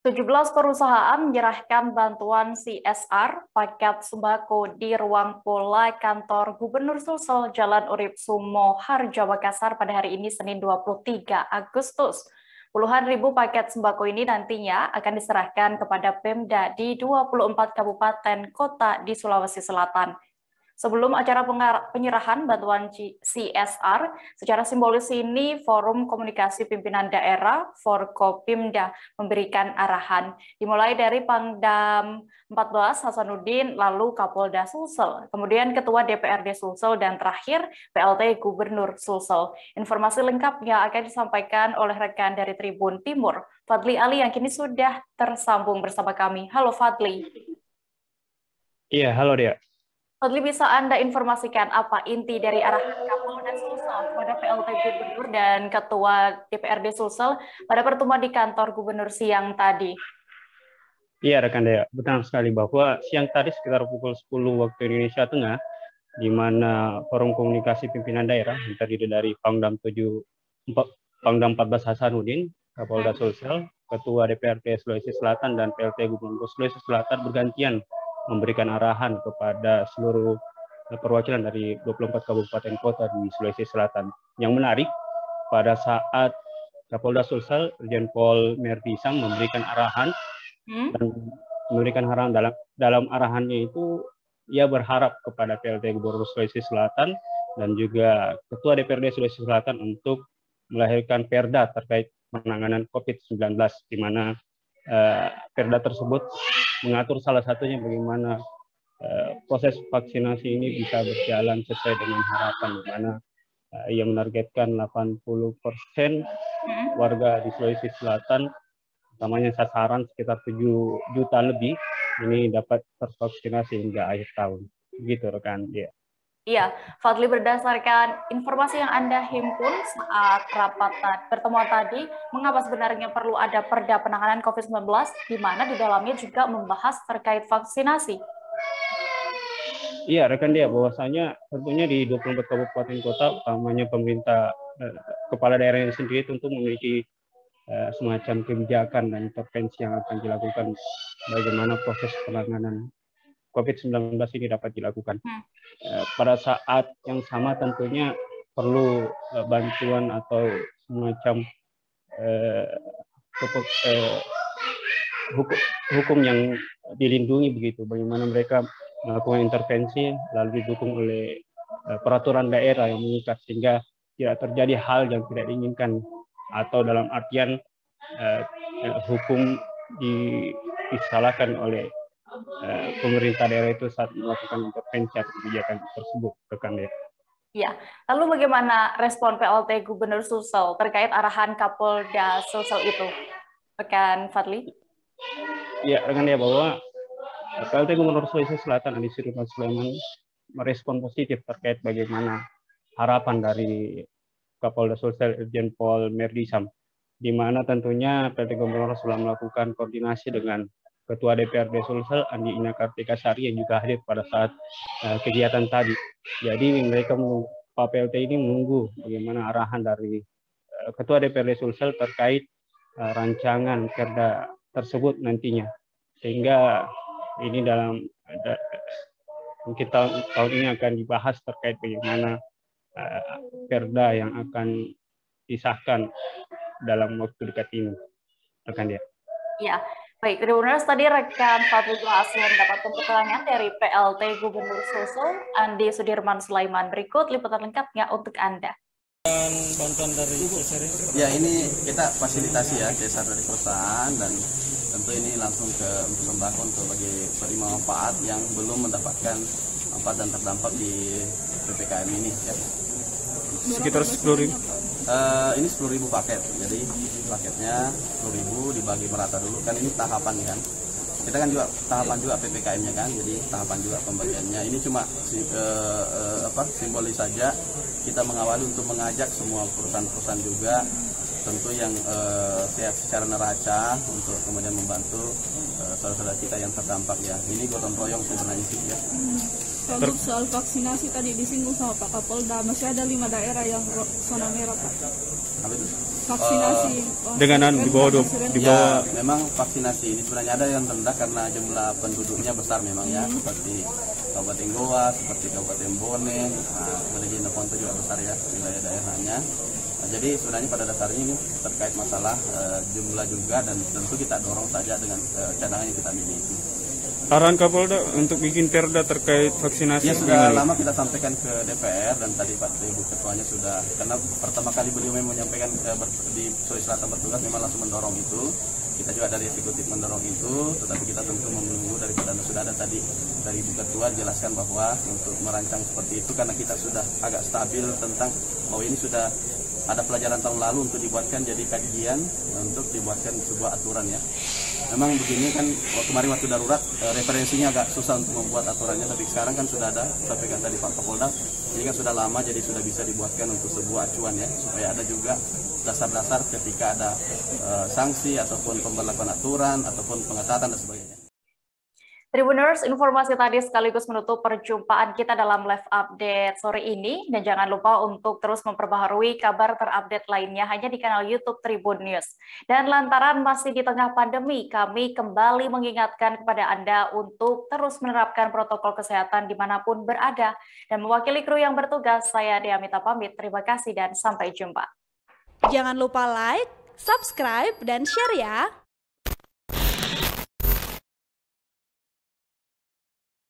17 perusahaan menyerahkan bantuan CSR paket sembako di ruang pola kantor Gubernur Sulsel Jalan Urip Sumo Harjo Makassar pada hari ini Senin 23 Agustus. Puluhan ribu paket sembako ini nantinya akan diserahkan kepada Pemda di 24 kabupaten kota di Sulawesi Selatan. Sebelum acara penyerahan bantuan CSR, secara simbolis ini Forum Komunikasi Pimpinan Daerah, Forkopimda, memberikan arahan. Dimulai dari Pangdam 14 Hasanuddin, lalu Kapolda Sulsel, kemudian Ketua DPRD Sulsel, dan terakhir PLT Gubernur Sulsel. Informasi lengkapnya akan disampaikan oleh rekan dari Tribun Timur, Fadli Ali, yang kini sudah tersambung bersama kami. Halo Fadli. Iya, halo Dea. Fadli, bisa Anda informasikan apa inti dari arahan Kapolda Sulsel kepada PLT Gubernur dan Ketua DPRD Sulsel pada pertemuan di kantor Gubernur siang tadi? Iya, rekan Dea. Benar sekali bahwa siang tadi sekitar pukul 10 waktu Indonesia Tengah, di mana Forum Komunikasi Pimpinan Daerah yang terdiri dari Pangdam 14 Hasanuddin, Kapolda Sulsel, Ketua DPRD Sulawesi Selatan, dan PLT Gubernur Sulawesi Selatan bergantian memberikan arahan kepada seluruh perwakilan dari 24 kabupaten kota di Sulawesi Selatan. Yang menarik, pada saat Kapolda Sulsel, Irjen Pol Merdisam memberikan arahan dan memberikan arahan dalam arahannya itu, ia berharap kepada PLT Gubernur Sulawesi Selatan dan juga Ketua DPRD Sulawesi Selatan untuk melahirkan perda terkait penanganan COVID-19, di mana perda tersebut mengatur salah satunya bagaimana proses vaksinasi ini bisa berjalan sesuai dengan harapan, di mana ia menargetkan 80% warga di Sulawesi Selatan, utamanya sasaran sekitar 7 juta lebih, ini dapat tervaksinasi hingga akhir tahun. Begitu rekan dia. Iya, Fadli, berdasarkan informasi yang Anda himpun saat rapat pertemuan tadi, mengapa sebenarnya perlu ada perda penanganan COVID-19, di mana di dalamnya juga membahas terkait vaksinasi? Iya, rekan dia, bahwasanya tentunya di 24 kabupaten kota, utamanya pemerintah, kepala daerahnya sendiri tentu memiliki semacam kebijakan dan intervensi yang akan dilakukan bagaimana proses penanganan COVID-19 ini dapat dilakukan. Pada saat yang sama tentunya perlu bantuan atau semacam hukum yang dilindungi begitu, bagaimana mereka melakukan intervensi lalu didukung oleh peraturan daerah yang mengikat sehingga tidak terjadi hal yang tidak diinginkan, atau dalam artian hukum disalahkan oleh pemerintah daerah itu saat melakukan intervensi atau kebijakan tersebut, rekan ya. Ya, lalu bagaimana respon PLT Gubernur Sulsel terkait arahan Kapolda Sulsel itu, rekan Fadli? Ya, rekan ya, bahwa PLT Gubernur Sulawesi Selatan Andi Sudirman Sulaiman merespon positif terkait bagaimana harapan dari Kapolda Sulsel Irjen Pol Merdisam, di mana tentunya PLT Gubernur sudah melakukan koordinasi dengan Ketua DPRD Sulsel Andi Ina Kartika Sari yang juga hadir pada saat kegiatan tadi. Jadi mereka Pak PLT ini menunggu bagaimana arahan dari Ketua DPRD Sulsel terkait rancangan perda tersebut nantinya, sehingga ini dalam mungkin tahun ini akan dibahas terkait bagaimana perda yang akan disahkan dalam waktu dekat ini, rekan dia. Ya, baik. Tribuners, tadi rekan Fadli berhasil mendapatkan keterangan dari PLT Gubernur Sulsel Andi Sudirman Sulaiman. Berikut liputan lengkapnya untuk Anda. Bantuan dari CSR? Ya, ini kita fasilitasi ya CSR dari perusahaan, dan tentu ini langsung ke sembako untuk bagi penerima manfaat yang belum mendapatkan manfaat dan terdampak di PPKM ini ya. Sekitar 10.000. Ini 10.000 paket, jadi paketnya 10.000 dibagi merata dulu, kan ini tahapan kan. Kita kan juga tahapan juga PPKM-nya kan, jadi tahapan juga pembagiannya. Ini cuma simbolis saja, kita mengawali untuk mengajak semua perusahaan-perusahaan juga tentu yang sehat secara neraca untuk kemudian membantu saudara-saudara kita yang terdampak ya. Ini gotong royong sebenarnya sih ya. Untuk soal vaksinasi tadi disinggung sama Pak Kapolda, masih ada 5 daerah yang zona merah Pak. Apa itu? vaksinasi dengan di bawah Ya, memang vaksinasi ini sebenarnya ada yang rendah karena jumlah penduduknya besar memang ya, seperti Kabupaten Goa, seperti Kabupaten Bone, Wilayah Noponto juga besar ya wilayah daerahnya. Jadi sebenarnya pada dasarnya ini terkait masalah jumlah juga, dan tentu kita dorong saja dengan cadangan yang kita miliki. Arahan Kapolda untuk bikin perda terkait vaksinasi Ya sudah lama kita sampaikan ke DPR, dan tadi Pak Ibu Ketuanya sudah, karena pertama kali beliau memang menyampaikan di Sulawesi Selatan bertugas memang langsung mendorong itu. Kita juga dari eksekutif mendorong itu, tetapi kita tentu menunggu daripada sudah ada tadi dari Ibu Ketua jelaskan bahwa untuk merancang seperti itu karena kita sudah agak stabil tentang bahwa ini sudah ada pelajaran tahun lalu untuk dibuatkan jadi kajian untuk dibuatkan sebuah aturan ya. Memang begini kan, kemarin waktu darurat referensinya agak susah untuk membuat aturannya, tapi sekarang kan sudah ada, sampaikan tadi Pak Kapolda, ini kan sudah lama jadi sudah bisa dibuatkan untuk sebuah acuan ya, supaya ada juga dasar-dasar ketika ada sanksi ataupun pemberlakuan aturan ataupun pengetatan dan sebagainya. Tribuners, informasi tadi sekaligus menutup perjumpaan kita dalam live update sore ini. Dan jangan lupa untuk terus memperbaharui kabar terupdate lainnya hanya di kanal YouTube Tribun News. Dan lantaran masih di tengah pandemi, kami kembali mengingatkan kepada Anda untuk terus menerapkan protokol kesehatan dimanapun berada. Dan mewakili kru yang bertugas, saya Dea Mita pamit. Terima kasih dan sampai jumpa. Jangan lupa like, subscribe, dan share ya!